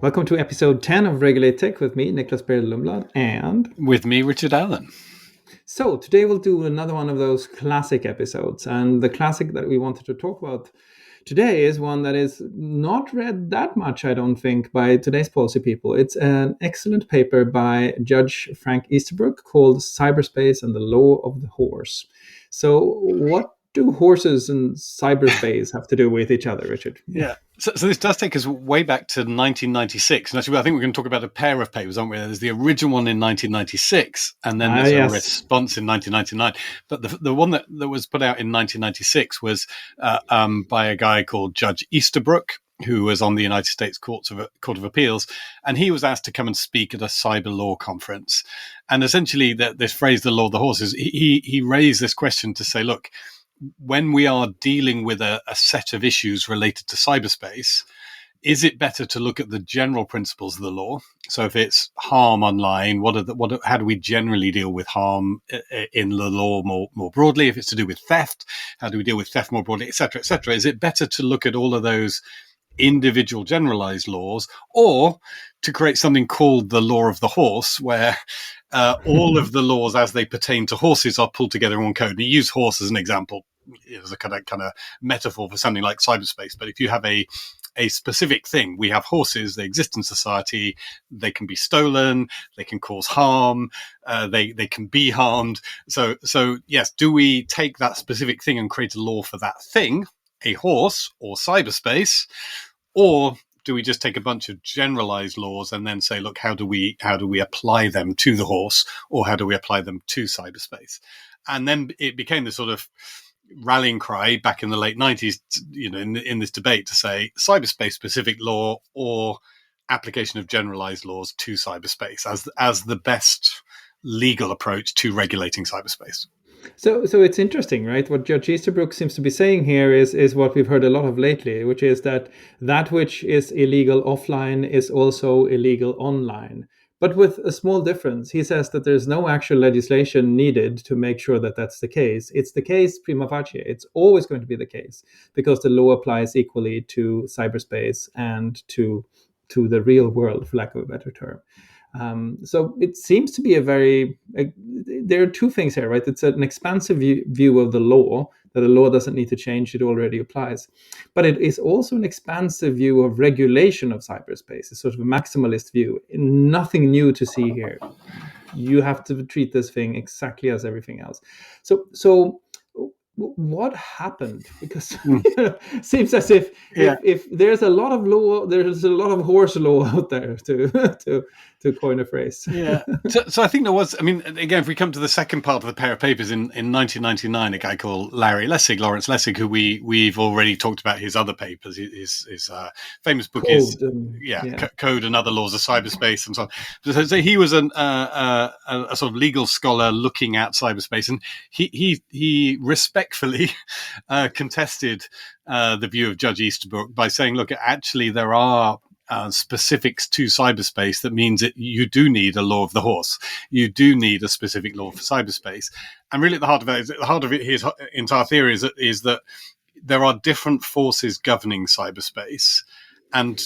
Welcome to episode 10 of Regulate Tech with me, Nicklas, Berild, Lundblad, and with me, Richard Allan. So today we'll do another one of those classic episodes, and the classic that we wanted to talk about today is one that is not read that much, I don't think, by today's policy people. It's an excellent paper by Judge Easterbrook called Cyberspace and the Law of the Horse. So what do horses and cyberspace have to do with each other, Richard? Yeah. So this does take us way back to 1996. And actually, I think we're going to talk about a pair of papers, aren't we? There's the original one in 1996, and then there's a response in 1999. But the one that was put out in 1996 was by a guy called Judge Easterbrook, who was on the United States Court of Appeals, and he was asked to come and speak at a cyber law conference. And essentially, this phrase, the law of the horses, he raised this question to say, look, when we are dealing with a set of issues related to cyberspace, is it better to look at the general principles of the law? So if it's harm online, how do we generally deal with harm in the law more broadly? If it's to do with theft, how do we deal with theft more broadly, et cetera, et cetera? Is it better to look at all of those individual generalized laws, or to create something called the law of the horse, where all of the laws as they pertain to horses are pulled together in one code? And you use horse as an example, as a kind of metaphor for something like cyberspace. But if you have a specific thing, we have horses, they exist in society, they can be stolen, they can cause harm, they can be harmed. So yes, do we take that specific thing and create a law for that thing, a horse or cyberspace, or do we just take a bunch of generalized laws and then say, look, how do we apply them to the horse, or how do we apply them to cyberspace? And then it became this sort of rallying cry back in the late 90s, in this debate, to say cyberspace specific law or application of generalized laws to cyberspace as the best legal approach to regulating cyberspace. So it's interesting, right? What Judge Easterbrook seems to be saying here is what we've heard a lot of lately, which is that which is illegal offline is also illegal online. But with a small difference. He says that there's no actual legislation needed to make sure that that's the case. It's the case prima facie. It's always going to be the case because the law applies equally to cyberspace and to the real world, for lack of a better term. So it seems to be there are two things here, right? It's an expansive view of the law, that the law doesn't need to change, it already applies. But it is also an expansive view of regulation of cyberspace, a sort of a maximalist view. Nothing new to see here. You have to treat this thing exactly as everything else. So what happened? Because it seems as if there's a lot of law, there's a lot of horse law out there, to coin a phrase. Yeah. So I think there was. I mean, again, if we come to the second part of the pair of papers in 1999, a guy called Lawrence Lessig, who we've already talked about his other papers. His famous book is Code and Other Laws of Cyberspace and so on. So he was a sort of legal scholar looking at cyberspace, and he respectfully contested the view of Judge Easterbrook by saying, look, actually there are specifics to cyberspace that means that you do need a law of the horse. You do need a specific law for cyberspace. And really at the heart of his entire theory is that there are different forces governing cyberspace. And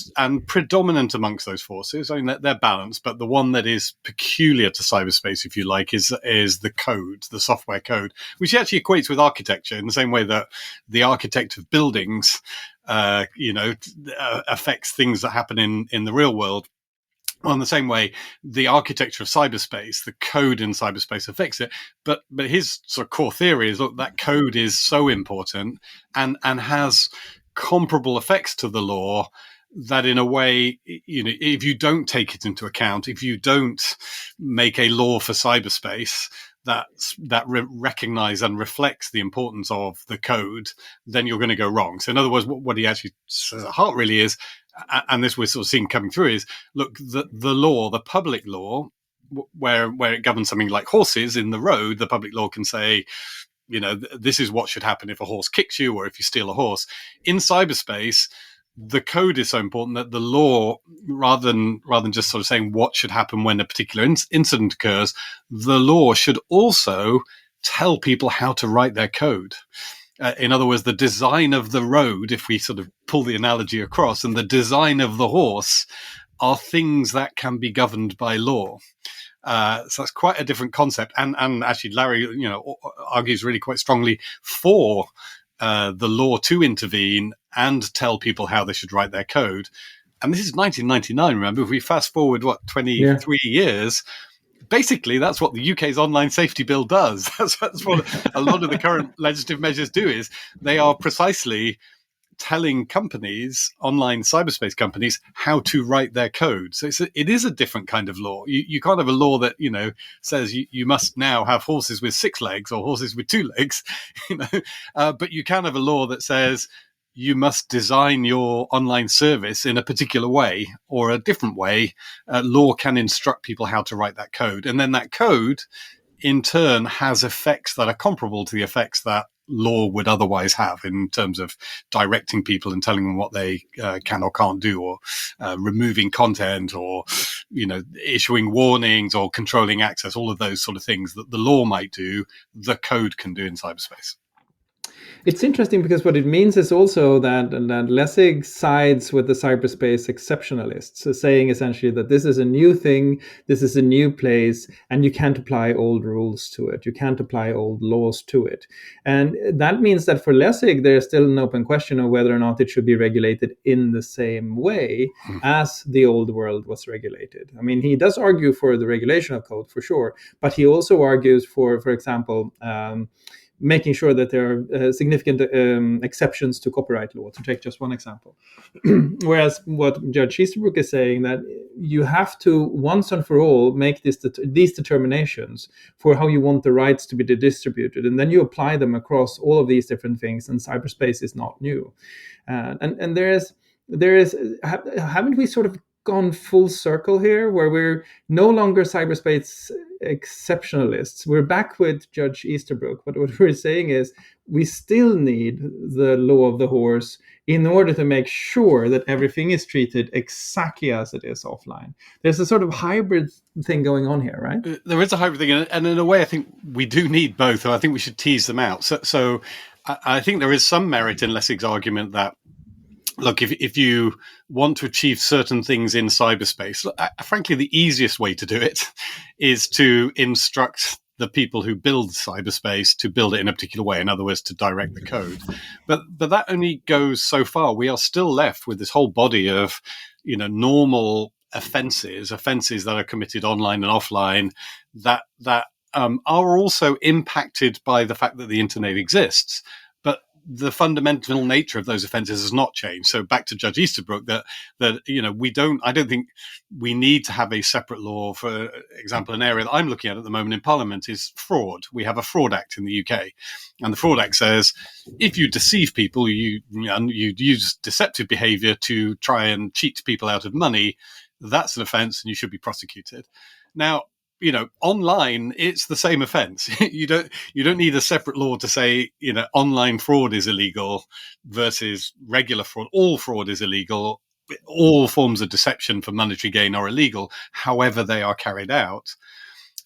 predominant amongst those forces, I mean, they're balanced, but the one that is peculiar to cyberspace, if you like, is the code, the software code, which actually equates with architecture in the same way that the architect of buildings, affects things that happen in the real world. Well, in the same way, the architecture of cyberspace, the code in cyberspace affects it. But his sort of core theory is, look, that code is so important and has comparable effects to the law, that in a way, if you don't take it into account, if you don't make a law for cyberspace that recognize and reflects the importance of the code, then you're going to go wrong. So in other words, what he actually says at heart really is, and this we're sort of seeing coming through, is, look, the law, the public law, where it governs something like horses in the road, the public law can say, this is what should happen if a horse kicks you or if you steal a horse. In cyberspace, the code is so important that the law, rather than just sort of saying what should happen when a particular incident occurs, the law should also tell people how to write their code. In other words, the design of the road, if we sort of pull the analogy across, and the design of the horse are things that can be governed by law. So that's quite a different concept. And actually, Larry, argues really quite strongly for the law to intervene and tell people how they should write their code. And this is 1999, remember? If we fast forward, 23 years, basically that's what the UK's online safety bill does. That's what a lot of the current legislative measures do, is they are precisely telling companies, online cyberspace companies, how to write their code. So it is a different kind of law. You can't have a law that, says you must now have horses with 6 legs or horses with 2 legs, but you can have a law that says you must design your online service in a particular way or a different way. Law can instruct people how to write that code. And then that code, in turn, has effects that are comparable to the effects that law would otherwise have in terms of directing people and telling them what they can or can't do, or removing content, or issuing warnings or controlling access. All of those sort of things that the law might do, the code can do in cyberspace. It's interesting because what it means is also that Lessig sides with the cyberspace exceptionalists, so saying essentially that this is a new thing, this is a new place, and you can't apply old rules to it. You can't apply old laws to it. And that means that for Lessig, there's still an open question of whether or not it should be regulated in the same way as the old world was regulated. I mean, he does argue for the regulation of code, for sure, but he also argues for example, making sure that there are significant exceptions to copyright law, to take just one example. Whereas what Judge Easterbrook is saying, that you have to once and for all make these determinations for how you want the rights to be distributed, and then you apply them across all of these different things, and cyberspace is not new. And there is haven't we sort of gone full circle here, where we're no longer cyberspace exceptionalists? We're back with Judge Easterbrook, but what we're saying is we still need the law of the horse in order to make sure that everything is treated exactly as it is offline. There's a sort of hybrid thing going on here, right? There is a hybrid thing, and in a way I think we do need both, and I think we should tease them out. So I think there is some merit in Lessig's argument that, look, if you want to achieve certain things in cyberspace, frankly, the easiest way to do it is to instruct the people who build cyberspace to build it in a particular way. In other words, to direct the code. But that only goes so far. We are still left with this whole body of, normal offenses that are committed online and offline that are also impacted by the fact that the internet exists. But the fundamental nature of those offences has not changed. So back to Judge Easterbrook, that I don't think we need to have a separate law. For example, an area that I'm looking at the moment in Parliament is fraud. We have a Fraud Act in the UK, and the Fraud Act says if you deceive people, you use deceptive behaviour to try and cheat people out of money, that's an offence and you should be prosecuted. Now, online, it's the same offence. You don't need a separate law to say, online fraud is illegal versus regular fraud. All fraud is illegal. All forms of deception for monetary gain are illegal, however they are carried out.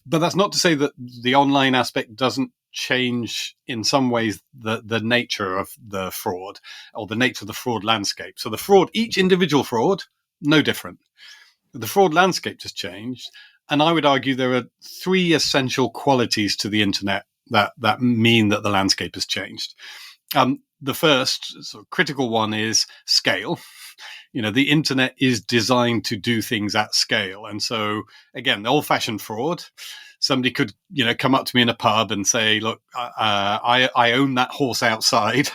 But that's not to say that the online aspect doesn't change in some ways the nature of the fraud, or the nature of the fraud landscape. So the fraud, each individual fraud, no different. The fraud landscape has changed. And I would argue there are 3 essential qualities to the internet that mean that the landscape has changed. The first sort of critical one is scale. The internet is designed to do things at scale. And so, again, the old-fashioned fraud, somebody could, come up to me in a pub and say, look, I own that horse outside.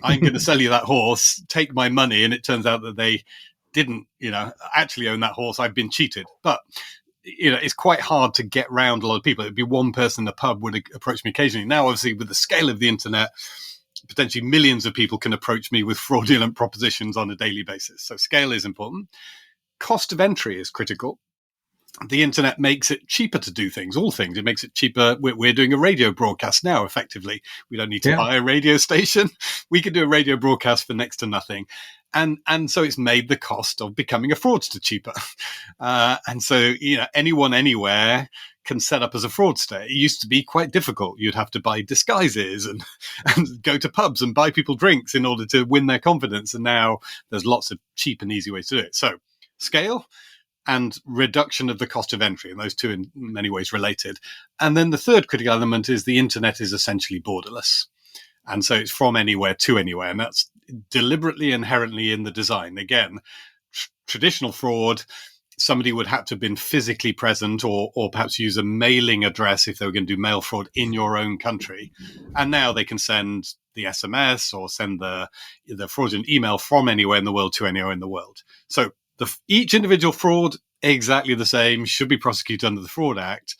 I'm going to sell you that horse, take my money. And it turns out that they didn't, actually own that horse. I've been cheated. But it's quite hard to get round a lot of people. It'd be one person in the pub would approach me occasionally. Now, obviously, with the scale of the internet, potentially millions of people can approach me with fraudulent propositions on a daily basis. So scale is important. Cost of entry is critical. The internet makes it cheaper to do things, all things. It makes it cheaper. We're doing a radio broadcast now, effectively. We don't need to buy a radio station. We can do a radio broadcast for next to nothing. And so it's made the cost of becoming a fraudster cheaper. And so, anyone anywhere can set up as a fraudster. It used to be quite difficult. You'd have to buy disguises and go to pubs and buy people drinks in order to win their confidence. And now there's lots of cheap and easy ways to do it. So scale and reduction of the cost of entry, and those two in many ways related. And then the third critical element is the internet is essentially borderless. And so it's from anywhere to anywhere, and that's deliberately inherently in the design. Again, traditional fraud, somebody would have to have been physically present or perhaps use a mailing address if they were going to do mail fraud in your own country. And now they can send the SMS or send the fraudulent email from anywhere in the world to anywhere in the world. So each individual fraud, exactly the same, should be prosecuted under the Fraud Act.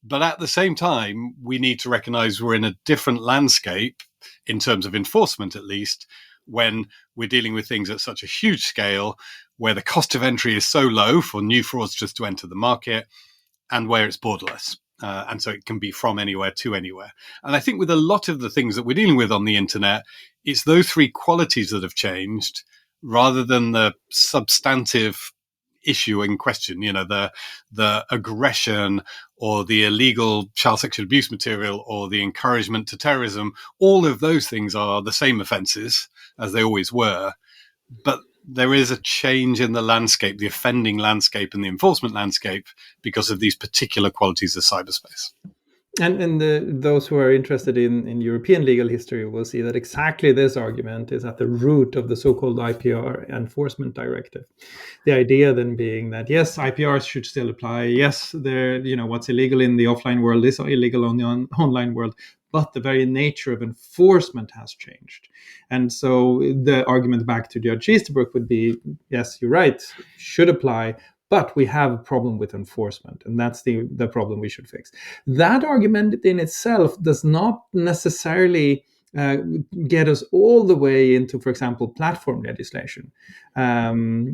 But at the same time, we need to recognize we're in a different landscape in terms of enforcement, at least, when we're dealing with things at such a huge scale, where the cost of entry is so low for new fraudsters to enter the market, and where it's borderless. And so it can be from anywhere to anywhere. And I think with a lot of the things that we're dealing with on the internet, it's those three qualities that have changed rather than the substantive issue in question, the aggression or the illegal child sexual abuse material or the encouragement to terrorism. All of those things are the same offences as they always were. But there is a change in the landscape, the offending landscape and the enforcement landscape because of these particular qualities of cyberspace. And those who are interested in European legal history will see that exactly this argument is at the root of the so-called IPR enforcement directive. The idea then being that, yes, IPRs should still apply. Yes, what's illegal in the offline world is illegal on the online world. But the very nature of enforcement has changed. And so the argument back to Judge Easterbrook would be, yes, you're right, should apply, but we have a problem with enforcement, and that's the problem we should fix. That argument in itself does not necessarily get us all the way into, for example, platform legislation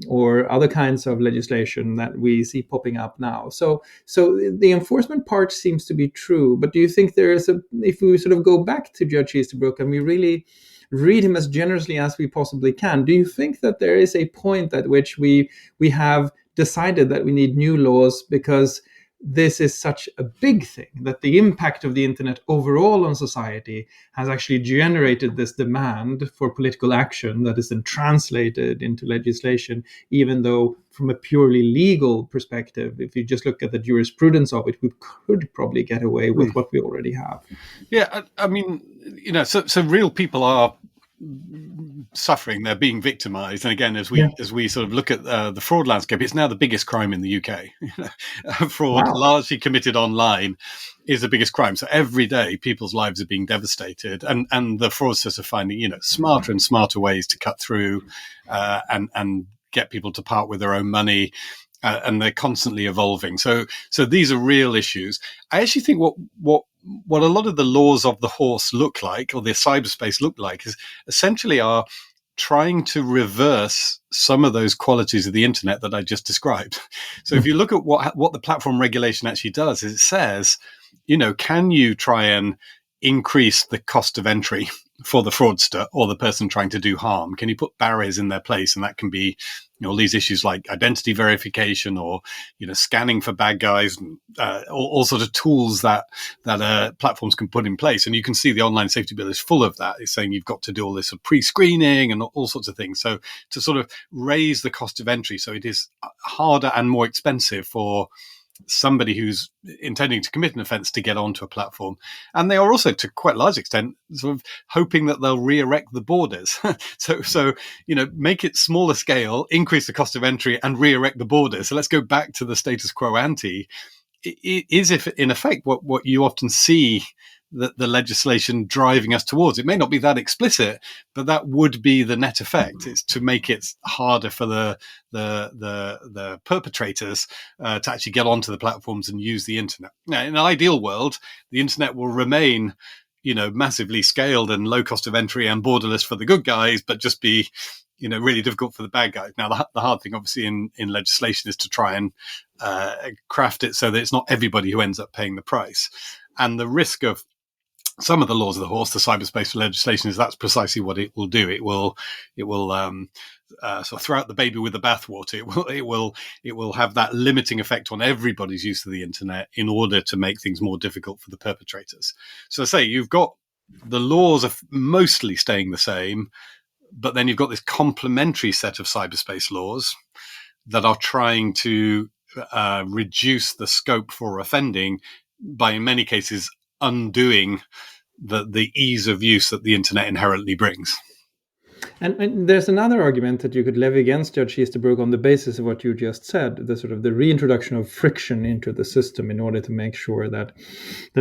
or other kinds of legislation that we see popping up now. So the enforcement part seems to be true, but do you think there is if we sort of go back to Judge Easterbrook and we really read him as generously as we possibly can, do you think that there is a point at which we have decided that we need new laws because this is such a big thing, that the impact of the internet overall on society has actually generated this demand for political action that is then translated into legislation, even though from a purely legal perspective, if you just look at the jurisprudence of it, we could probably get away with what we already have. Yeah, I mean, so real people are suffering, they're being victimized, and again, as we sort of look at the fraud landscape, it's now the biggest crime in the UK. Fraud largely committed online is the biggest crime. So every day people's lives are being devastated, and the fraudsters are finding smarter and smarter ways to cut through and get people to part with their own money. And they're constantly evolving. So these are real issues. I actually think what a lot of the laws of the horse look like, or the cyberspace look like, is essentially are trying to reverse some of those qualities of the internet that I just described. So if you look at what the platform regulation actually does, is it says, can you try and increase the cost of entry for the fraudster or the person trying to do harm? Can you put barriers in their place? And that can be all these issues like identity verification or scanning for bad guys, all sorts of tools that platforms can put in place. And you can see the online safety bill is full of that. It's saying you've got to do all this pre-screening and all sorts of things. So to sort of raise the cost of entry, so it is harder and more expensive for somebody who's intending to commit an offence to get onto a platform. And they are also, to quite a large extent, sort of hoping that they'll re-erect the borders. so make it smaller scale, increase the cost of entry, and re-erect the borders. So let's go back to the status quo ante. It is, if in effect, what you often see the legislation driving us towards. It may not be that explicit, but that would be the net effect. It's to make it harder for the perpetrators to actually get onto the platforms and use the internet. Now, in an ideal world, the internet will remain, massively scaled and low cost of entry and borderless for the good guys, but just be, really difficult for the bad guys. Now, the hard thing, obviously, in legislation is to try and craft it so that it's not everybody who ends up paying the price. And the risk of some of the laws of the horse, the cyberspace legislation, is that's precisely what it will do. It will sort of throw out the baby with the bathwater. It will have that limiting effect on everybody's use of the internet in order to make things more difficult for the perpetrators. So I say you've got the laws are mostly staying the same, but then you've got this complementary set of cyberspace laws that are trying to reduce the scope for offending by, in many cases, undoing the ease of use that the internet inherently brings. And there's another argument that you could levy against Judge Easterbrook on the basis of what you just said, the sort of the reintroduction of friction into the system in order to make sure that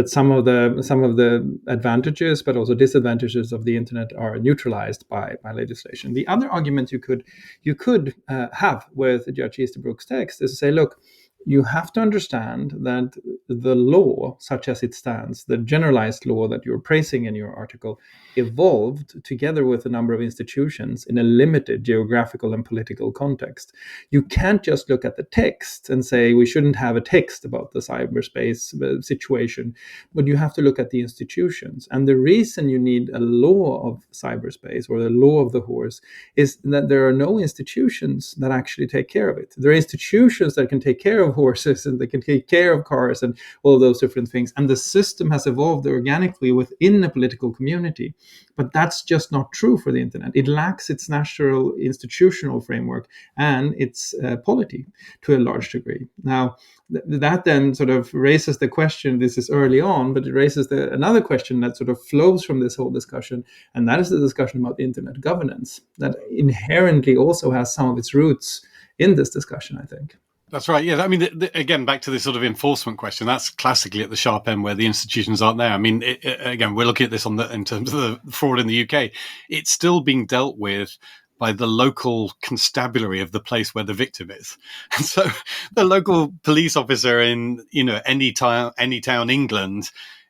some of the advantages but also disadvantages of the internet are neutralized by legislation. The other argument you could have with Judge Easterbrook's text is to say, look, you have to understand that the law, such as it stands, the generalized law that you're praising in your article, evolved together with a number of institutions in a limited geographical and political context. You can't just look at the text and say we shouldn't have a text about the cyberspace situation, but you have to look at the institutions. And the reason you need a law of cyberspace or the law of the horse is that there are no institutions that actually take care of it. There are institutions that can take care of horses and they can take care of cars and all of those different things. And the system has evolved organically within a political community. But that's just not true for the internet. It lacks its natural institutional framework and its polity to a large degree. Now, that then sort of raises the question, this is early on, but it raises another question that sort of flows from this whole discussion, and that is the discussion about internet governance that inherently also has some of its roots in this discussion, I think. That's right. Yeah. I mean, again, back to this sort of enforcement question, that's classically at the sharp end where the institutions aren't there. I mean, again, we're looking at this in terms of the fraud in the UK. It's still being dealt with by the local constabulary of the place where the victim is. And so the local police officer in, any town, England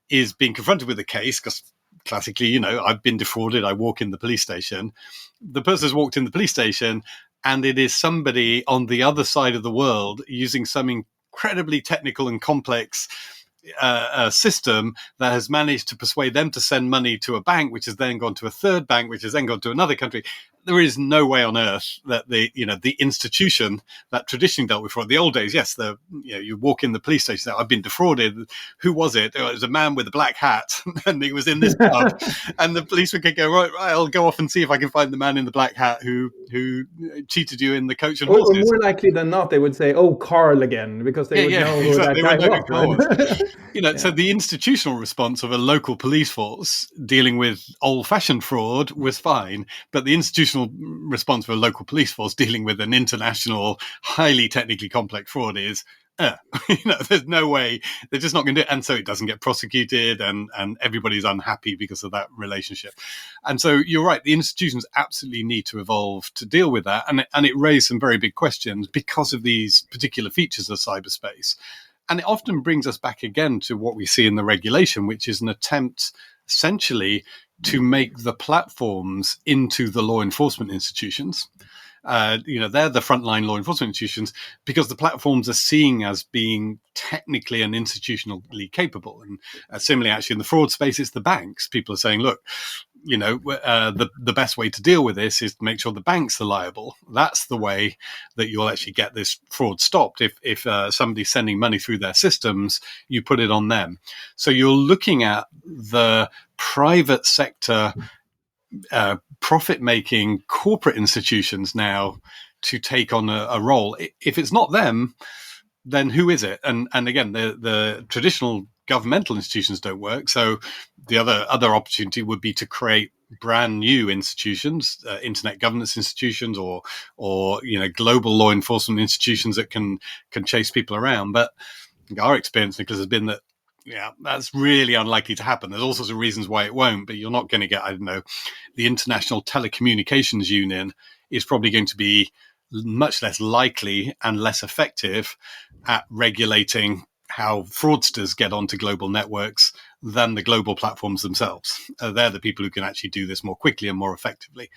is being confronted with a case because classically, I've been defrauded. I walk in the police station. The person has walked in the police station, and it is somebody on the other side of the world using some incredibly technical and complex system that has managed to persuade them to send money to a bank, which has then gone to a third bank, which has then gone to another country. There is no way on earth that the institution that traditionally dealt with fraud. The old days, yes, you walk in the police station, say, I've been defrauded. Who was it? Oh, it was a man with a black hat, and he was in this pub. And the policeman could go, right, I'll go off and see if I can find the man in the black hat who cheated you in the coach and horses. Or more likely than not, they would say, "Oh, Carl again," because they would know who that guy was. Right? So the institutional response of a local police force dealing with old-fashioned fraud was fine, but the institutional response for a local police force dealing with an international, highly technically complex fraud is, there's no way, they're just not going to do it. And so it doesn't get prosecuted and everybody's unhappy because of that relationship. And so you're right, the institutions absolutely need to evolve to deal with that. And it raised some very big questions because of these particular features of cyberspace. And it often brings us back again to what we see in the regulation, which is an attempt essentially to make the platforms into the law enforcement institutions. They're the frontline law enforcement institutions because the platforms are seen as being technically and institutionally capable. And similarly, actually, in the fraud space, it's the banks. People are saying, look, the best way to deal with this is to make sure the banks are liable. That's the way that you'll actually get this fraud stopped. If somebody's sending money through their systems, you put it on them. So you're looking at the private sector profit-making corporate institutions now to take on a role. If it's not them, then who is it? And again, the traditional governmental institutions don't work. So the other opportunity would be to create brand new institutions, internet governance institutions, or global law enforcement institutions that can chase people around. But our experience, Nicklas, has been that that's really unlikely to happen. There's all sorts of reasons why it won't, but you're not going to get, the International Telecommunications Union is probably going to be much less likely and less effective at regulating how fraudsters get onto global networks than the global platforms themselves. They're the people who can actually do this more quickly and more effectively.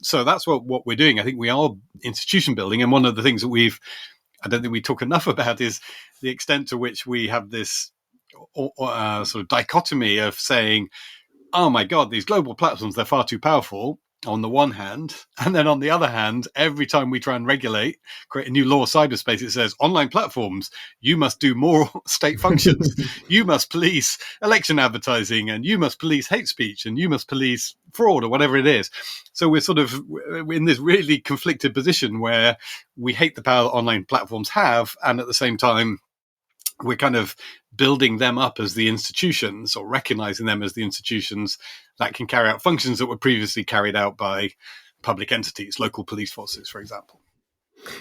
So that's what we're doing. I think we are institution building. And one of the things that I don't think we talk enough about is the extent to which we have this sort of dichotomy of saying, oh my God, these global platforms, they're far too powerful. on the one hand, and then on the other hand, every time we try and create a new law cyberspace, it says online platforms, you must do more state functions. You must police election advertising, and you must police hate speech, and you must police fraud, or whatever it is. So we're sort of in this really conflicted position where we hate the power that online platforms have, and at the same time, we're kind of building them up as the institutions, or recognizing them as the institutions that can carry out functions that were previously carried out by public entities, local police forces, for example.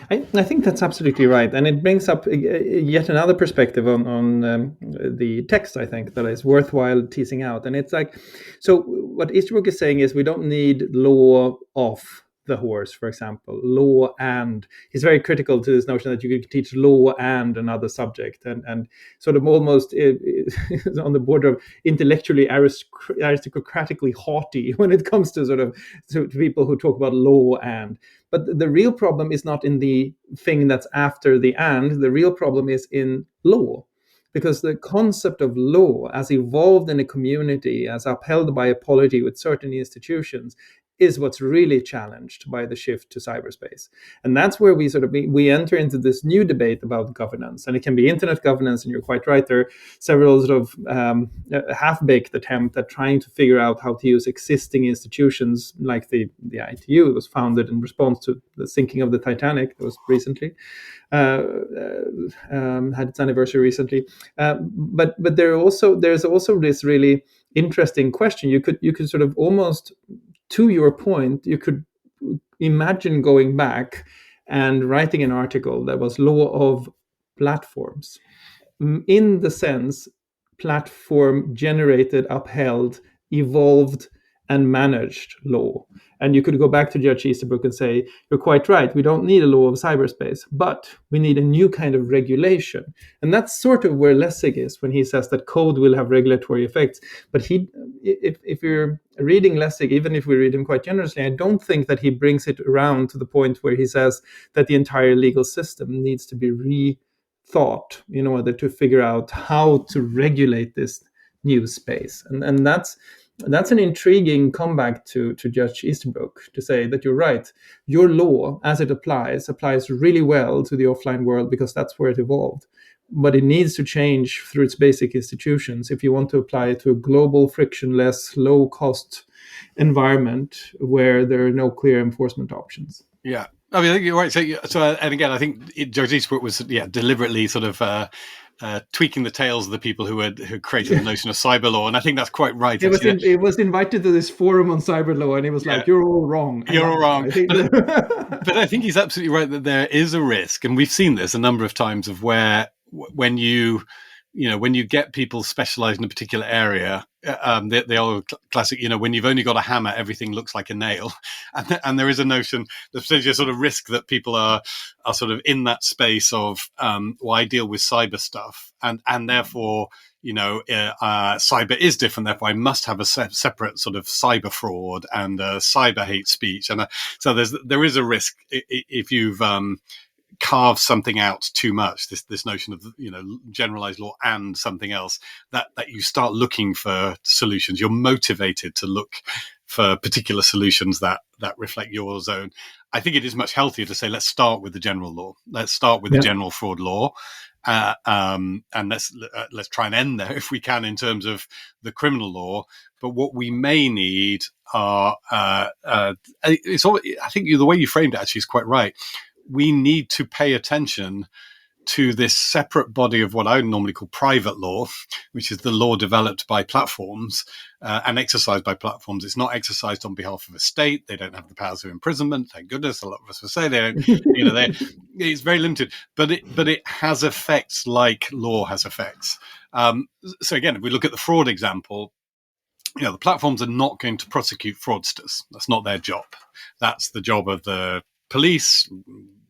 I think that's absolutely right, and it brings up yet another perspective on the text, I think, that is worthwhile teasing out. And it's like, so what Easterbrook is saying is we don't need law off the horse, for example, law, and he's very critical to this notion that you could teach law and another subject, and sort of almost on the border of intellectually aristocratically haughty when it comes to sort of to people who talk about law and. But the real problem is not in the thing that's after the and. The real problem is in law, because the concept of law, as evolved in a community, as upheld by a polity with certain institutions, is what's really challenged by the shift to cyberspace. And that's where we sort of we enter into this new debate about governance. And it can be internet governance, and you're quite right, there are several sort of half-baked attempt at trying to figure out how to use existing institutions, like the ITU. It was founded in response to the sinking of the Titanic. That was recently had its anniversary recently. But there's also this really interesting question. You could sort of almost, to your point, you could imagine going back and writing an article that was law of platforms, in the sense platform generated, upheld, evolved, and managed law. And you could go back to Judge Easterbrook and say, you're quite right, we don't need a law of cyberspace, but we need a new kind of regulation. And that's sort of where Lessig is when he says that code will have regulatory effects. But if you're reading Lessig, even if we read him quite generously, I don't think that he brings it around to the point where he says that the entire legal system needs to be rethought in order to figure out how to regulate this new space. And that's an intriguing comeback to Judge Easterbrook, to say that you're right. Your law, as it applies really well to the offline world because that's where it evolved. But it needs to change through its basic institutions if you want to apply it to a global, frictionless, low-cost environment where there are no clear enforcement options. Yeah. I mean, I think you're right. So and again, I think Judge Easterbrook was deliberately sort of tweaking the tails of the people who created the notion of cyber law, and I think that's quite right. It was invited to this forum on cyber law, and it was like, you're all wrong. You're all wrong. But I think he's absolutely right that there is a risk, and we've seen this a number of times, of where when you get people specialized in a particular area, the old classic, when you've only got a hammer, everything looks like a nail. And there is a notion, there's a sort of risk that people are sort of in that space of, I deal with cyber stuff. And therefore, cyber is different. Therefore, I must have a separate sort of cyber fraud and cyber hate speech. And so there is a risk if you've, carve something out too much, this notion of generalized law and something else, that you start looking for solutions. You're motivated to look for particular solutions that reflect your zone. I think it is much healthier to say, let's start with the general law. Let's start with the general fraud law, and let's try and end there if we can in terms of the criminal law. But what we may need are I think the way you framed it actually is quite right. We need to pay attention to this separate body of what I would normally call private law, which is the law developed by platforms and exercised by platforms. It's not exercised on behalf of a state. They don't have the powers of imprisonment. Thank goodness. A lot of us will say they don't. It's very limited, but it has effects like law has effects. So again, if we look at the fraud example, the platforms are not going to prosecute fraudsters. That's not their job. That's the job of the police,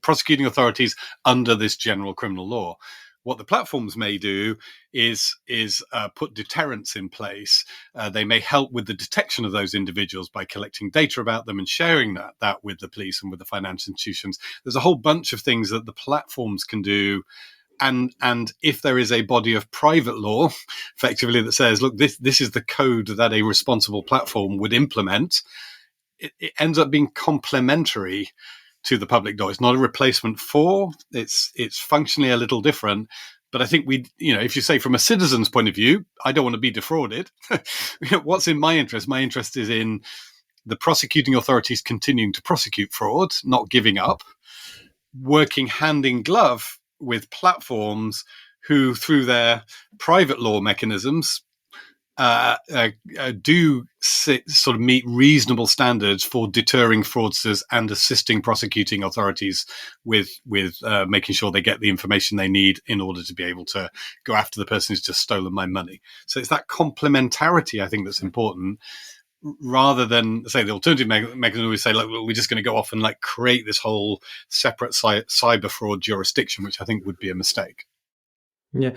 prosecuting authorities under this general criminal law. What the platforms may do is put deterrents in place. They may help with the detection of those individuals by collecting data about them and sharing that with the police and with the financial institutions. There's a whole bunch of things that the platforms can do. And if there is a body of private law, effectively, that says, look, this is the code that a responsible platform would implement, it ends up being complementary to the public door. It's not a replacement for. It's functionally a little different. But I think if you say from a citizen's point of view, I don't want to be defrauded. What's in my interest? My interest is in the prosecuting authorities continuing to prosecute fraud, not giving up, working hand in glove with platforms who, through their private law mechanisms, do sort of meet reasonable standards for deterring fraudsters and assisting prosecuting authorities with making sure they get the information they need in order to be able to go after the person who's just stolen my money. So it's that complementarity, I think, that's important, rather than, say, the alternative mechanism we say, we're just going to go off and create this whole separate cyber fraud jurisdiction, which I think would be a mistake. Yeah.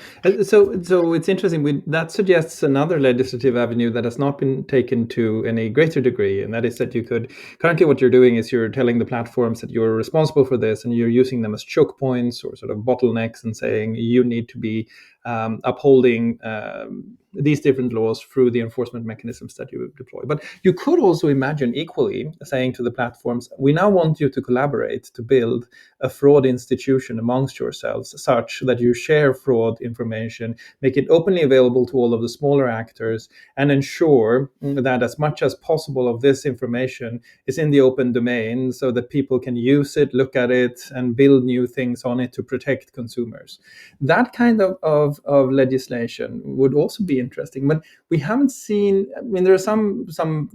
So it's interesting. That suggests another legislative avenue that has not been taken to any greater degree, and that is that you could, currently what you're doing is you're telling the platforms that you're responsible for this, and you're using them as choke points or sort of bottlenecks and saying you need to be upholding these different laws through the enforcement mechanisms that you deploy. But you could also imagine equally saying to the platforms, we now want you to collaborate to build a fraud institution amongst yourselves such that you share fraud information, make it openly available to all of the smaller actors, and ensure that as much as possible of this information is in the open domain so that people can use it, look at it, and build new things on it to protect consumers. That kind of legislation would also be interesting, but we haven't seen. I mean, there are some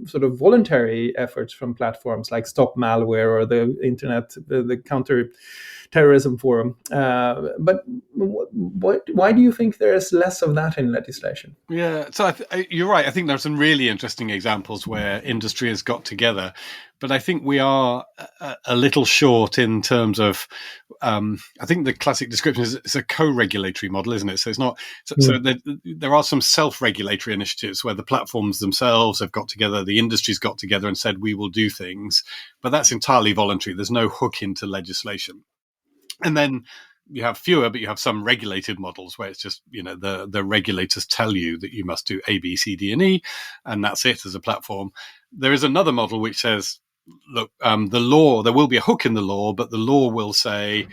sort of voluntary efforts from platforms like Stop Malware or the Internet, the Counter Terrorism Forum. But why do you think there is less of that in legislation? Yeah, so you're right. I think there are some really interesting examples where industry has got together, but I think we are a little short in terms of. I think the classic description is it's a co-regulatory model, isn't it? So it's not. So there are some self-regulatory initiatives where the platforms themselves have got together, the industry's got together and said we will do things, but that's entirely voluntary. There's no hook into legislation, and then you have fewer, but you have some regulated models where it's just, the regulators tell you that you must do A, B, C, D, and E, and that's it as a platform. There is another model which says, look, the law, there will be a hook in the law, but the law will say,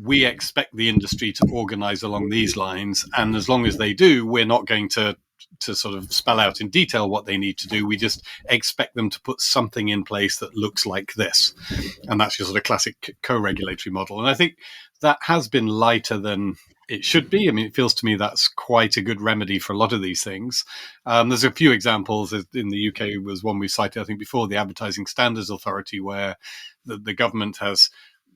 we expect the industry to organize along these lines. And as long as they do, we're not going to sort of spell out in detail what they need to do. We just expect them to put something in place that looks like this. And that's your sort of classic co-regulatory model. And I think that has been lighter than it should be. I mean, it feels to me that's quite a good remedy for a lot of these things. There's a few examples. In the UK was one we cited, I think, before, the Advertising Standards Authority, where the government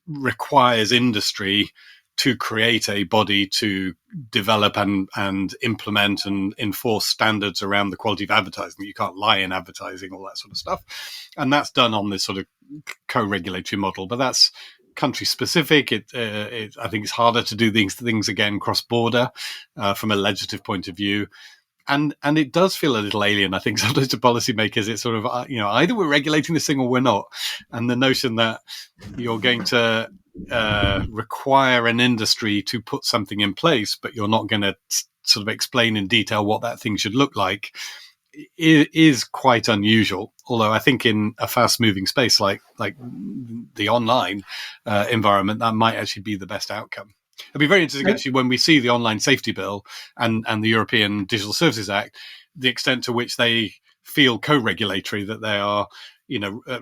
requires industry to create a body to develop and implement and enforce standards around the quality of advertising. You can't lie in advertising, all that sort of stuff. And that's done on this sort of co-regulatory model, but that's country specific. I think it's harder to do these things again cross-border from a legislative point of view. And it does feel a little alien, I think, sometimes to policymakers. It's sort of, either we're regulating this thing or we're not. And the notion that you're going to require an industry to put something in place, but you're not going to sort of explain in detail what that thing should look like, is quite unusual. Although I think in a fast-moving space like the online environment, that might actually be the best outcome. It'd be very interesting, actually, when we see the online safety bill and the European Digital Services Act, the extent to which they feel co-regulatory, that they are,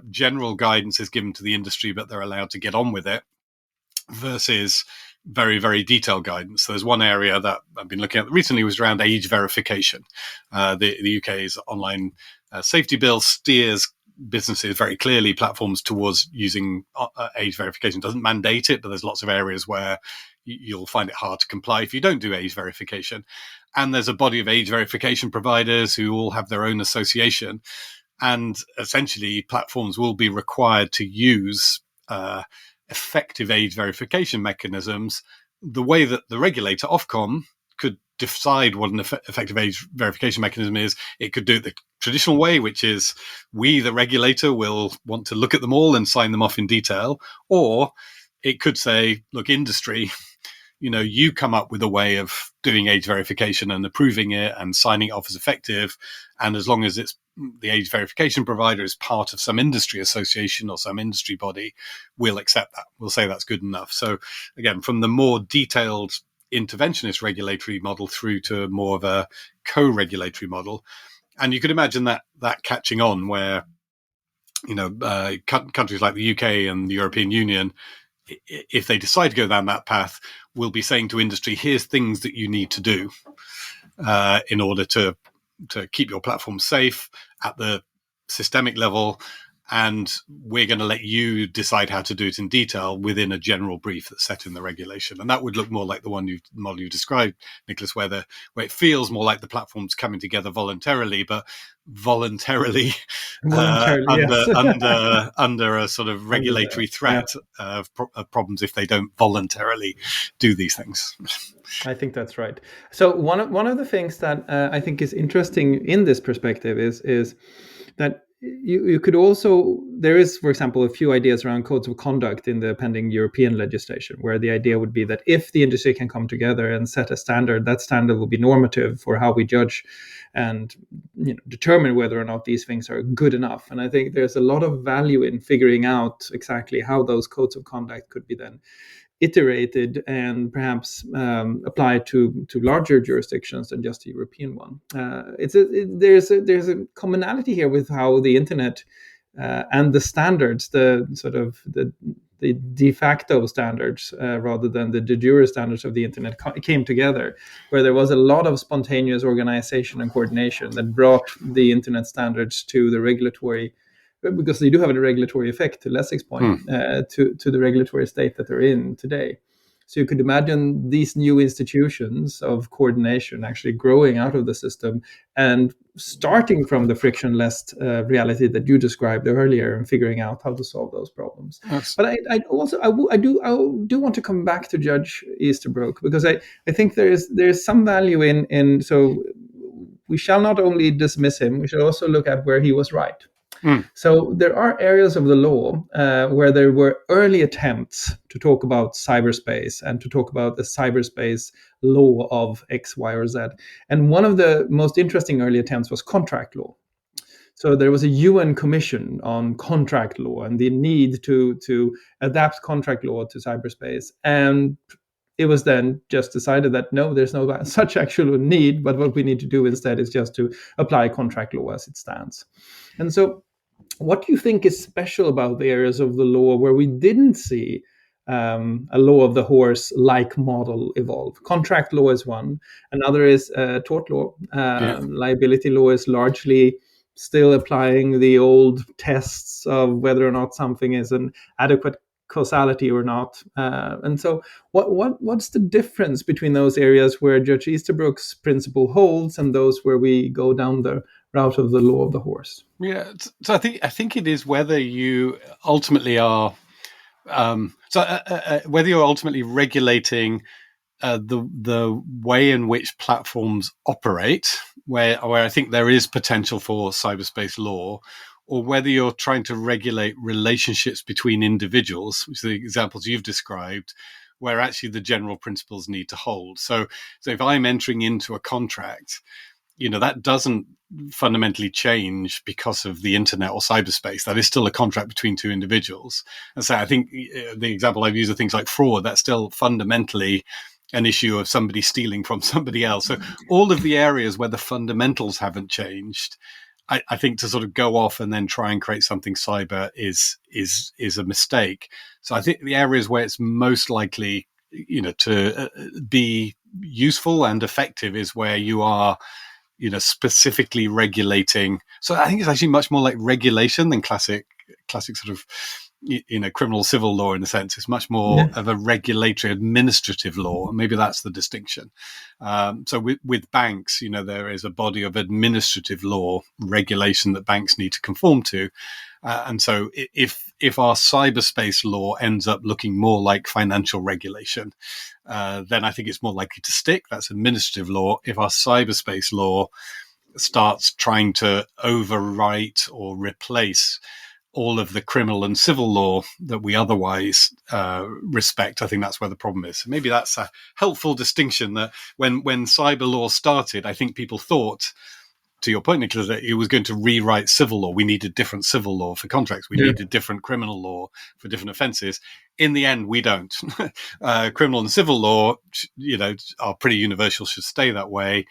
general guidance is given to the industry, but they're allowed to get on with it, versus very, very detailed guidance. So there's one area that I've been looking at recently was around age verification. The UK's online safety bill steers businesses very clearly, platforms, towards using age verification. It doesn't mandate it, but there's lots of areas where you'll find it hard to comply if you don't do age verification. And there's a body of age verification providers who all have their own association. And essentially, platforms will be required to use effective age verification mechanisms the way that the regulator, Ofcom, could decide what an effective age verification mechanism is. It could do it the traditional way, which is we, the regulator, will want to look at them all and sign them off in detail. Or it could say, look, industry, you come up with a way of doing age verification and approving it and signing it off as effective. And as long as it's the age verification provider is part of some industry association or some industry body, we'll accept that. We'll say that's good enough. So again, from the more detailed interventionist regulatory model through to more of a co-regulatory model. And you could imagine that catching on where, countries like the UK and the European Union, if they decide to go down that path, will be saying to industry, here's things that you need to do in order to keep your platform safe at the systemic level, and we're going to let you decide how to do it in detail within a general brief that's set in the regulation. And that would look more like the model you described, Nicklas, where it feels more like the platform's coming together voluntarily, but voluntarily yes. under a sort of regulatory threat of problems if they don't voluntarily do these things. I think that's right. So one of the things that I think is interesting in this perspective is that you could also, there is, for example, a few ideas around codes of conduct in the pending European legislation, where the idea would be that if the industry can come together and set a standard, that standard will be normative for how we judge and determine whether or not these things are good enough. And I think there's a lot of value in figuring out exactly how those codes of conduct could be then iterated and perhaps applied to larger jurisdictions than just the European one. There's a commonality here with how the internet and the standards, the sort of the de facto standards rather than the de jure standards of the internet came together, where there was a lot of spontaneous organization and coordination that brought the internet standards to the regulatory, because they do have a regulatory effect, to Leslie's point, to the regulatory state that they're in today. So you could imagine these new institutions of coordination actually growing out of the system and starting from the frictionless reality that you described earlier and figuring out how to solve those problems. But I do want to come back to Judge Easterbrook, because I think there's some value in so we shall not only dismiss him, we should also look at where he was right. So there are areas of the law where there were early attempts to talk about cyberspace and to talk about the cyberspace law of X, Y, or Z. And one of the most interesting early attempts was contract law. So there was a UN commission on contract law and the need to adapt contract law to cyberspace. And it was then just decided that no, there's no such actual need, but what we need to do instead is just to apply contract law as it stands. And so what do you think is special about the areas of the law where we didn't see a law of the horse-like model evolve? Contract law is one. Another is tort law. Liability law is largely still applying the old tests of whether or not something is an adequate causality or not. And so what's the difference between those areas where Judge Easterbrook's principle holds and those where we go down the route of the law of the horse? Yeah, so I think it is whether you ultimately are whether you're ultimately regulating the way in which platforms operate, where I think there is potential for cyberspace law, or whether you're trying to regulate relationships between individuals, which are the examples you've described, where actually the general principles need to hold. So if I'm entering into a contract, that doesn't fundamentally change because of the internet or cyberspace. That is still a contract between two individuals. And so I think the example I've used are things like fraud. That's still fundamentally an issue of somebody stealing from somebody else. So all of the areas where the fundamentals haven't changed, I think to sort of go off and then try and create something cyber is a mistake. So I think the areas where it's most likely, to be useful and effective is where you are, specifically regulating. So I think it's actually much more like regulation than classic sort of, criminal civil law in a sense. It's much more of a regulatory administrative law. Maybe that's the distinction. So with banks, there is a body of administrative law regulation that banks need to conform to. And so if our cyberspace law ends up looking more like financial regulation, then I think it's more likely to stick. That's administrative law. If our cyberspace law starts trying to overwrite or replace all of the criminal and civil law that we otherwise respect, I think that's where the problem is. Maybe that's a helpful distinction, that when cyber law started, I think people thought to your point, Nicklas, that it was going to rewrite civil law. We needed different civil law for contracts. We needed different criminal law for different offences. In the end, we don't. Criminal and civil law, are pretty universal, should stay that way.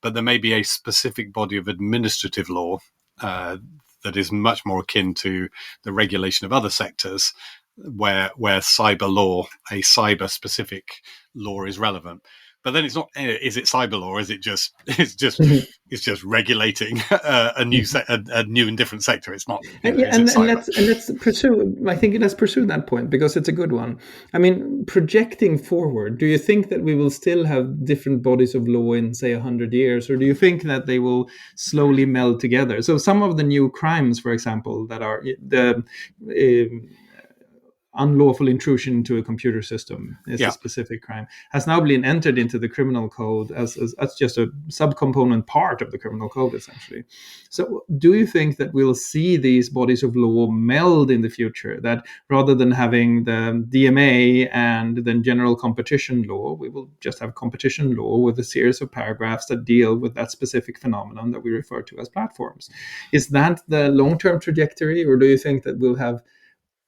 But there may be a specific body of administrative law that is much more akin to the regulation of other sectors, where cyber law, a cyber specific law, is relevant. But then it's not. Is it cyber law? Or is it just? It's just regulating a new and different sector. It's not. And let's pursue. I think let's pursue that point because it's a good one. I mean, projecting forward, do you think that we will still have different bodies of law in, say, 100 years, or do you think that they will slowly meld together? So some of the new crimes, for example, that are the unlawful intrusion into a computer system is a specific crime, has now been entered into the criminal code as just a subcomponent part of the criminal code, essentially. So do you think that we'll see these bodies of law meld in the future, that rather than having the DMA and then general competition law, we will just have competition law with a series of paragraphs that deal with that specific phenomenon that we refer to as platforms? Is that the long-term trajectory, or do you think that we'll have,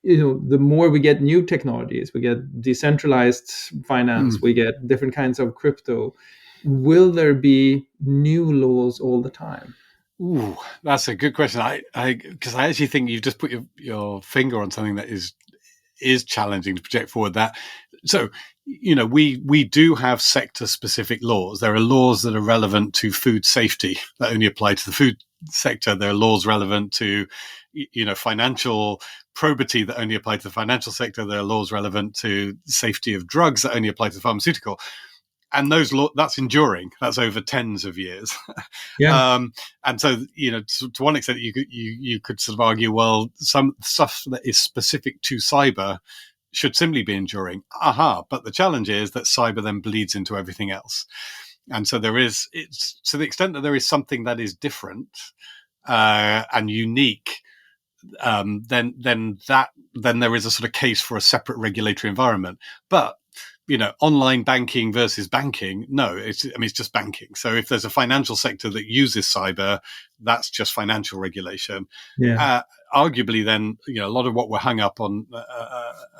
the more we get new technologies, we get decentralized finance, we get different kinds of crypto, will there be new laws all the time? Ooh, that's a good question. Because I actually think you've just put your finger on something that is challenging to project forward. That so we do have sector specific laws. There are laws that are relevant to food safety that only apply to the food sector. There are laws relevant to financial probity that only apply to the financial sector. There are laws relevant to safety of drugs that only apply to the pharmaceutical. And those that's enduring. That's over tens of years. And so, to one extent, you could sort of argue, well, some stuff that is specific to cyber should simply be enduring. But the challenge is that cyber then bleeds into everything else. And so it's to the extent that there is something that is different and unique, then there is a sort of case for a separate regulatory environment. But online banking versus banking, no, it's just banking. So if there's a financial sector that uses cyber, that's just financial regulation. Arguably, then a lot of what we're hung up on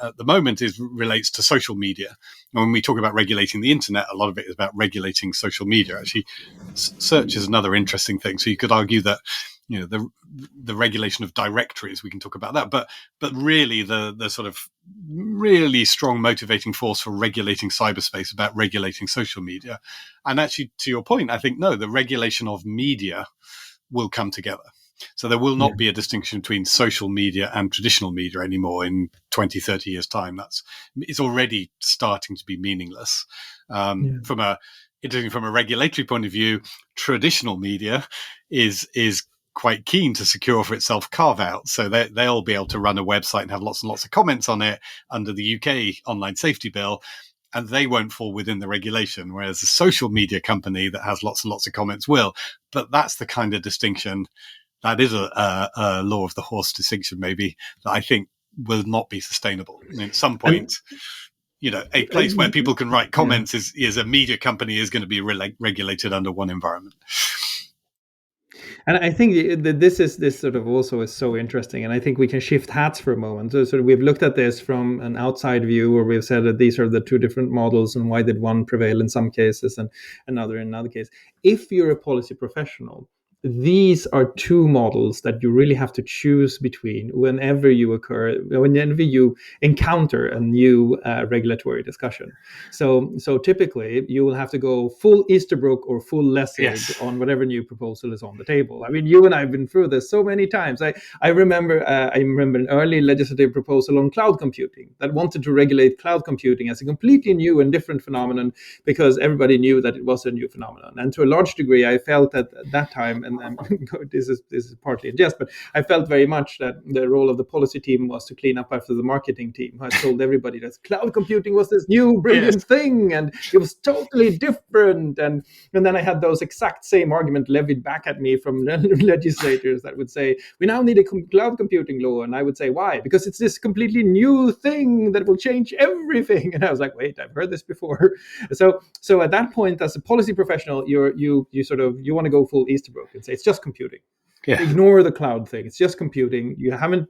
at the moment relates to social media. And when we talk about regulating the internet, a lot of it is about regulating social media. Actually, search is another interesting thing. So you could argue that the regulation of directories, we can talk about that, but really the sort of really strong motivating force for regulating cyberspace about regulating social media. And actually, to your point, I think the regulation of media will come together. So there will not be a distinction between social media and traditional media anymore in 20, 30 years' time. It's already starting to be meaningless. From a regulatory point of view, traditional media is quite keen to secure for itself carve-out. So they'll be able to run a website and have lots and lots of comments on it under the UK online safety bill, and they won't fall within the regulation, whereas a social media company that has lots and lots of comments will. But that's the kind of distinction that is a law of the horse distinction, maybe, that I think will not be sustainable. At some point, a place where people can write comments is a media company is going to be regulated under one environment. And I think that this sort of also is so interesting. And I think we can shift hats for a moment. So we've looked at this from an outside view, where we've said that these are the two different models and why did one prevail in some cases and another in another case. If you're a policy professional, these are two models that you really have to choose between whenever you encounter a new regulatory discussion. So typically you will have to go full Easterbrook or full Lessig on whatever new proposal is on the table. I mean, you and I have been through this so many times. I remember an early legislative proposal on cloud computing that wanted to regulate cloud computing as a completely new and different phenomenon because everybody knew that it was a new phenomenon. And to a large degree, I felt at that time, and this is partly a jest, but I felt very much that the role of the policy team was to clean up after the marketing team, who had told everybody that cloud computing was this new brilliant thing and it was totally different. And then I had those exact same argument levied back at me from legislators that would say, we now need a cloud computing law. And I would say, why? Because it's this completely new thing that will change everything. And I was like, wait, I've heard this before. So at that point, as a policy professional, you want to go full Easterbrook. and say it's just computing. Yeah. Ignore the cloud thing. It's just computing.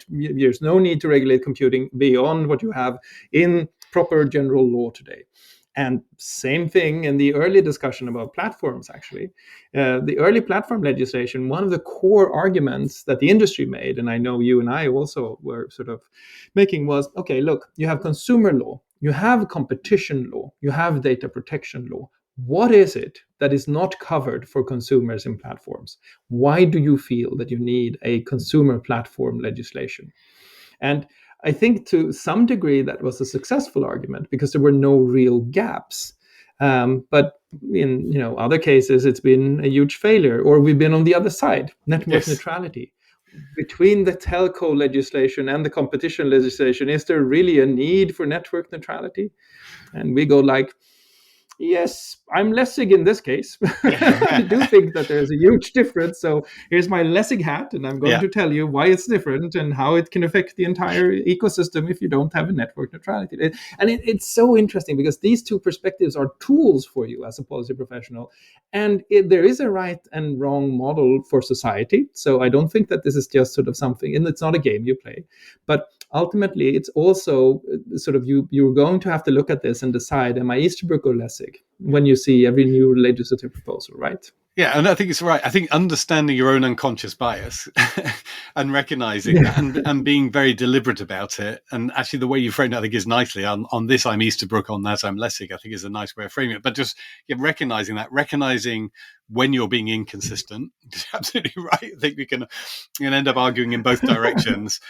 There's no need to regulate computing beyond what you have in proper general law today. And same thing in the early discussion about platforms, actually. The early platform legislation, one of the core arguments that the industry made, and I know you and I also were sort of making, was, okay, look, you have consumer law, you have competition law, you have data protection law. What is it that is not covered for consumers in platforms? Why do you feel that you need a consumer platform legislation? And I think to some degree that was a successful argument because there were no real gaps. But in other cases, it's been a huge failure, or we've been on the other side, network neutrality. Between the telco legislation and the competition legislation, is there really a need for network neutrality? And we go like, yes, I'm Lessig in this case. I do think that there's a huge difference. So here's my Lessig hat, and I'm going to tell you why it's different and how it can affect the entire ecosystem if you don't have a network neutrality. And it's so interesting because these two perspectives are tools for you as a policy professional. And there is a right and wrong model for society. So I don't think that this is just sort of something, and it's not a game you play. But ultimately, it's also sort of you're going to have to look at this and decide, am I Easterbrook or Lessig, when you see every new legislative proposal, right? Yeah, and I think it's right. I think understanding your own unconscious bias and recognizing that and being very deliberate about it. And actually, the way you frame it, I think, is nicely. On this, I'm Easterbrook. On that, I'm Lessig. I think is a nice way of framing it. But just recognizing when you're being inconsistent. Absolutely right. I think we can end up arguing in both directions.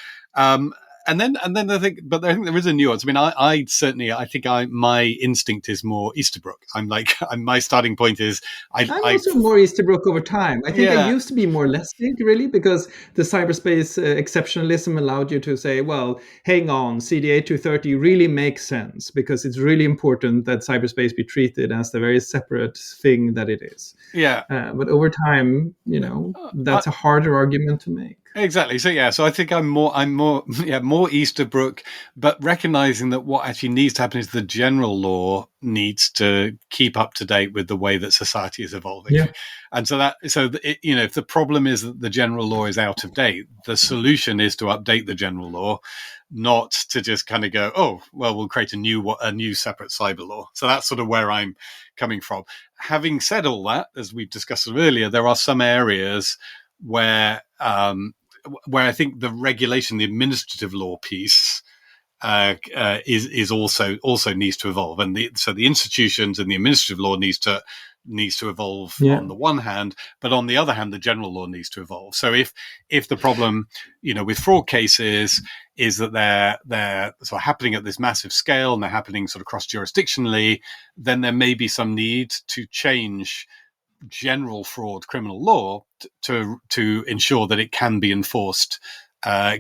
And then I think there is a nuance. I mean, I certainly think my instinct is more Easterbrook. My starting point is I'm also more Easterbrook over time. I think I used to be more Lessig, really, because the cyberspace exceptionalism allowed you to say, well, hang on, CDA 230 really makes sense because it's really important that cyberspace be treated as the very separate thing that it is. Yeah. But over time, that's a harder argument to make. Exactly. So I think I'm more Easterbrook, but recognizing that what actually needs to happen is the general law needs to keep up to date with the way that society is evolving. Yeah. And if the problem is that the general law is out of date, the solution is to update the general law, not to just kind of go, oh, well, we'll create a new separate cyber law. So that's sort of where I'm coming from. Having said all that, as we've discussed earlier, there are some areas where I think the regulation, the administrative law piece, is also needs to evolve, and the institutions and the administrative law needs to evolve on the one hand, but on the other hand, the general law needs to evolve. So if the problem, with fraud cases is that they're sort of happening at this massive scale and they're happening sort of cross jurisdictionally, then there may be some need to change general fraud criminal law to ensure that it can be enforced,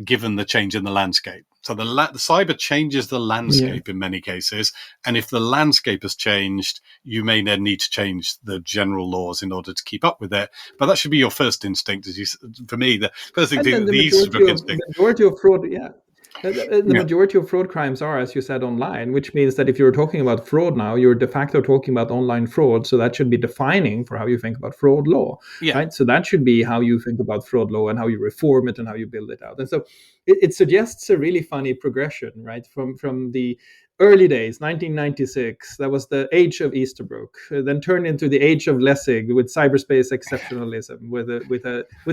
given the change in the landscape. So the cyber changes the landscape in many cases, and if the landscape has changed, you may then need to change the general laws in order to keep up with it. But that should be your first instinct, for me, the first thing, the Easterbrook instinct. The majority of fraud, the majority of fraud crimes are, as you said, online, which means that if you're talking about fraud now, you're de facto talking about online fraud. So that should be defining for how you think about fraud law, right? So that should be how you think about fraud law and how you reform it and how you build it out. And so it suggests a really funny progression, right? From the early days, 1996, that was the age of Easterbrook, then turned into the age of Lessig with cyberspace exceptionalism, with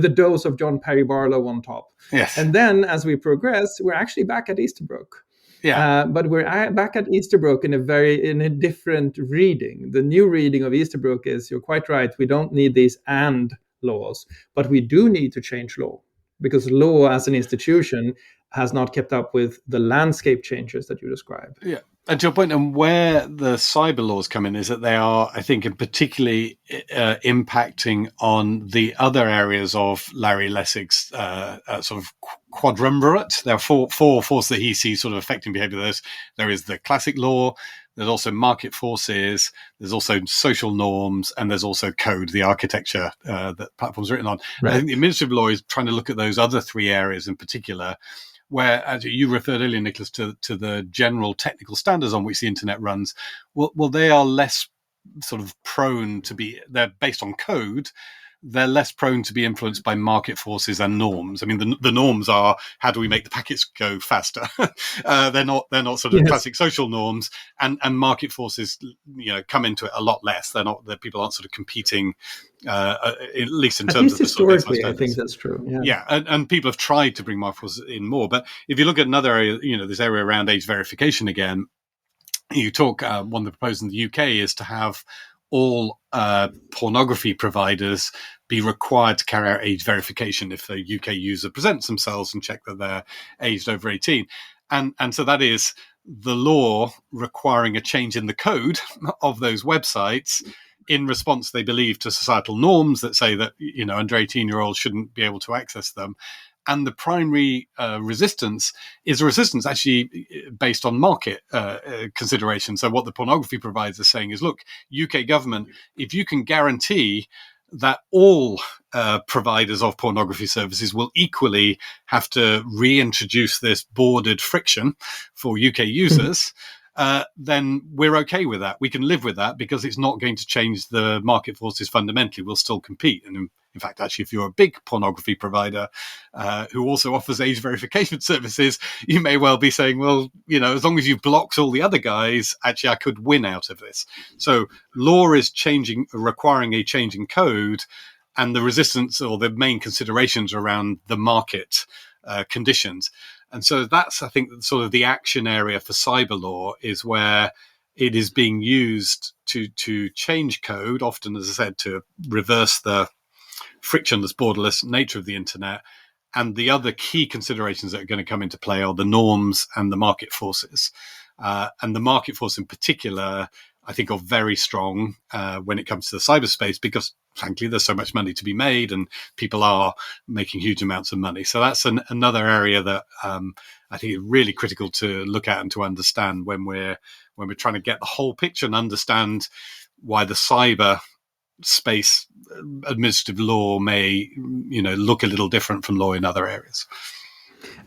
a dose of John Perry Barlow on top. Yes. And then as we progress, we're actually back at Easterbrook. But we're back at Easterbrook in a different reading. The new reading of Easterbrook is, you're quite right, we don't need these and laws, but we do need to change law, because law as an institution has not kept up with the landscape changes that you described. Yeah. And to your point, and where the cyber laws come in is that they are, I think, particularly impacting on the other areas of Larry Lessig's sort of quadrumvirate. There are four forces that he sees sort of affecting behavior. There is the classic law, there's also market forces, there's also social norms, and there's also code, the architecture that platforms are written on. Right. I think the administrative law is trying to look at those other three areas in particular, where, as you referred earlier, Nicklas, to the general technical standards on which the internet runs. Well, they are less sort of prone to be, they're based on code, they're less prone to be influenced by market forces and norms. I mean, the norms are, how do we make the packets go faster? They're not sort of classic social norms, and market forces, come into it a lot less. The people aren't sort of competing, at least in terms of the historically, I think that's true. Yeah, and people have tried to bring market forces in more. But if you look at another area, this area around age verification again, you talk, one of the proposals in the UK is to have all pornography providers be required to carry out age verification if a UK user presents themselves and check that they're aged over 18. And so that is the law requiring a change in the code of those websites in response, they believe, to societal norms that say that, under 18-year-olds shouldn't be able to access them. And the primary resistance is a resistance actually based on market considerations. So what the pornography providers are saying is, look, UK government, if you can guarantee that all providers of pornography services will equally have to reintroduce this bordered friction for UK users, then we're okay with that. We can live with that because it's not going to change the market forces fundamentally. We'll still compete. And in fact, actually, if you're a big pornography provider who also offers age verification services, you may well be saying, well, as long as you've blocked all the other guys, actually, I could win out of this. So law is changing, requiring a change in code, and the resistance or the main considerations around the market conditions. And so that's, I think, sort of the action area for cyber law, is where it is being used to change code, often, as I said, to reverse the frictionless, borderless nature of the internet. And the other key considerations that are going to come into play are the norms and the market forces. And the market force in particular, I think, are very strong when it comes to the cyberspace, because frankly, there's so much money to be made and people are making huge amounts of money. So that's another area that I think is really critical to look at and to understand when we're trying to get the whole picture and understand why the cyber space administrative law may, look a little different from law in other areas.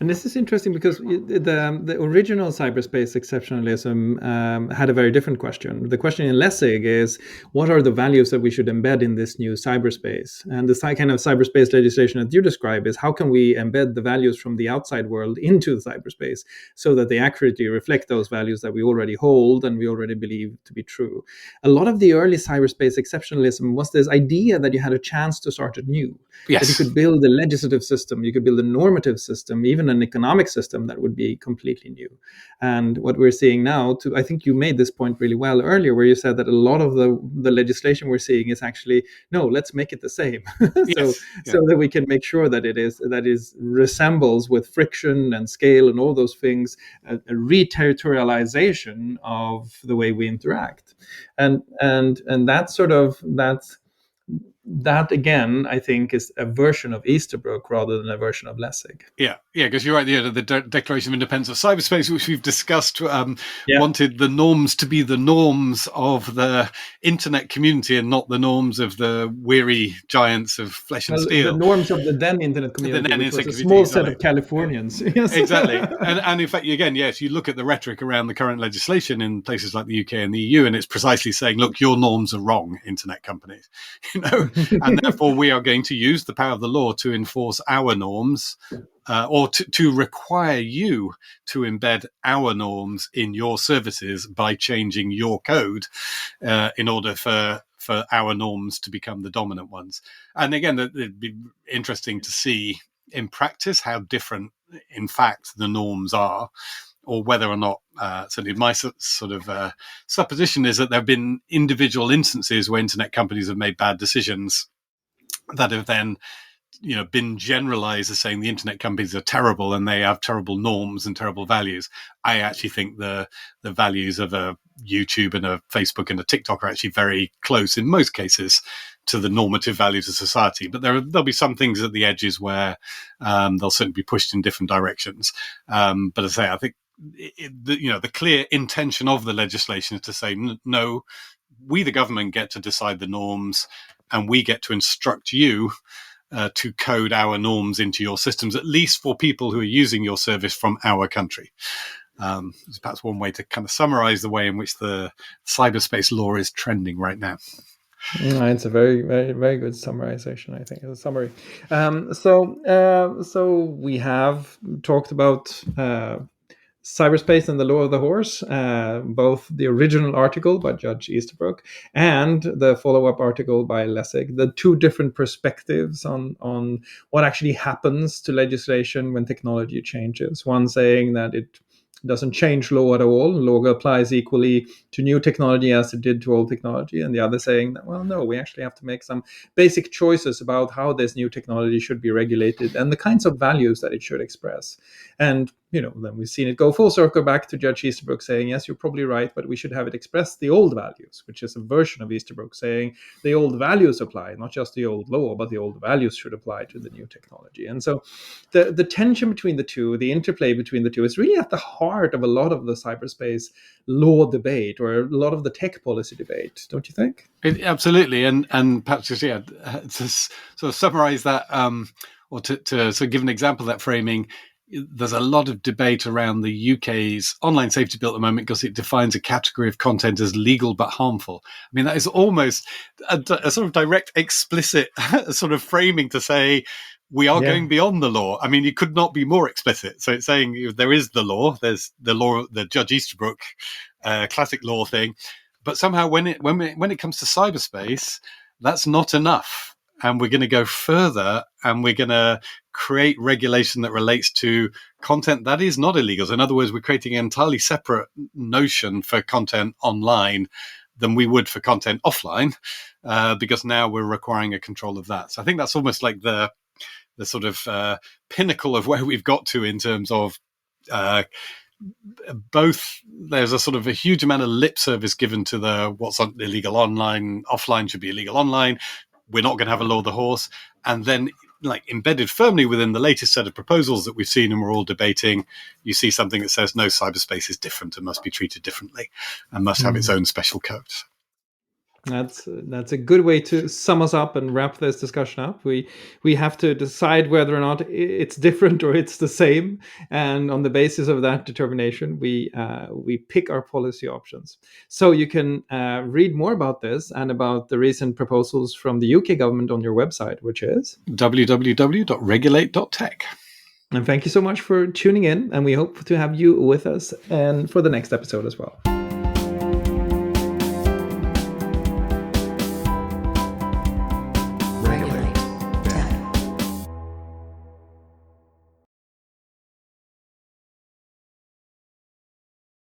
And this is interesting because the original cyberspace exceptionalism had a very different question. The question in Lessig is, what are the values that we should embed in this new cyberspace? And the kind of cyberspace legislation that you describe is, how can we embed the values from the outside world into the cyberspace so that they accurately reflect those values that we already hold and we already believe to be true? A lot of the early cyberspace exceptionalism was this idea that you had a chance to start anew. Yes. That you could build a legislative system, you could build a normative system, even an economic system that would be completely new. And what we're seeing now, I think you made this point really well earlier, where you said that a lot of the legislation we're seeing is actually, no, let's make it the same. So that we can make sure that it resembles, with friction and scale and all those things, a re-territorialization of the way we interact. And that again, I think, is a version of Easterbrook rather than a version of Lessig. Yeah, because you're right. The Declaration of Independence of Cyberspace, which we've discussed, wanted the norms to be the norms of the internet community and not the norms of the weary giants of flesh and steel. The norms of the then internet community, which was a small set of Californians. Yes. Exactly. And in fact, again, yes, you look at the rhetoric around the current legislation in places like the UK and the EU, and it's precisely saying, look, your norms are wrong, internet companies. And therefore we are going to use the power of the law to enforce our norms, or to require you to embed our norms in your services by changing your code in order for our norms to become the dominant ones. And again, it'd be interesting to see in practice how different, in fact, the norms are, or whether or not, certainly my sort of supposition is that there have been individual instances where internet companies have made bad decisions that have then, been generalized as saying the internet companies are terrible and they have terrible norms and terrible values. I actually think the values of a YouTube and a Facebook and a TikTok are actually very close in most cases to the normative values of society. But there'll be some things at the edges where they'll certainly be pushed in different directions. But as I say, I think the clear intention of the legislation is to say, no, we, the government, get to decide the norms, and we get to instruct you to code our norms into your systems, at least for people who are using your service from our country. It's perhaps one way to kind of summarize the way in which the cyberspace law is trending right now. It's a very, very, very good summarization, I think, as a summary. So we have talked about cyberspace and the law of the horse, both the original article by Judge Easterbrook and the follow-up article by Lessig, the two different perspectives on what actually happens to legislation when technology changes. One saying that it doesn't change law at all. Law applies equally to new technology as it did to old technology. And the other saying that, well, no, we actually have to make some basic choices about how this new technology should be regulated and the kinds of values that it should express. And then we've seen it go full circle back to Judge Easterbrook saying, yes, you're probably right, but we should have it express the old values, which is a version of Easterbrook saying the old values apply, not just the old law, but the old values should apply to the new technology. And so the tension between the two, the interplay between the two, is really at the heart of a lot of the cyberspace law debate or a lot of the tech policy debate, don't you think? Absolutely. And perhaps just, to sort of summarize that, or to sort of give an example of that framing, there's a lot of debate around the UK's online safety bill at the moment because it defines a category of content as legal but harmful. I mean, that is almost a sort of direct, explicit sort of framing to say we are going beyond the law. I mean, you could not be more explicit. So it's saying there is the law, there's the law, the Judge Easterbrook classic law thing, but somehow when it comes to cyberspace, that's not enough. And we're going to go further and we're going to create regulation that relates to content that is not illegal. So in other words, we're creating an entirely separate notion for content online than we would for content offline, because now we're requiring a control of that. So I think that's almost like the sort of pinnacle of where we've got to in terms of both. There's a sort of a huge amount of lip service given to the what's illegal online, offline should be illegal online. We're not going to have a law of the horse. And then, like, embedded firmly within the latest set of proposals that we've seen and we're all debating, you see something that says no, cyberspace is different and must be treated differently and must have its own special codes. That's a good way to sum us up and wrap this discussion up. We have to decide whether or not it's different or it's the same, and on the basis of that determination, we pick our policy options. So you can read more about this and about the recent proposals from the UK government on your website, which is www.regulate.tech. And thank you so much for tuning in, and we hope to have you with us and for the next episode as well.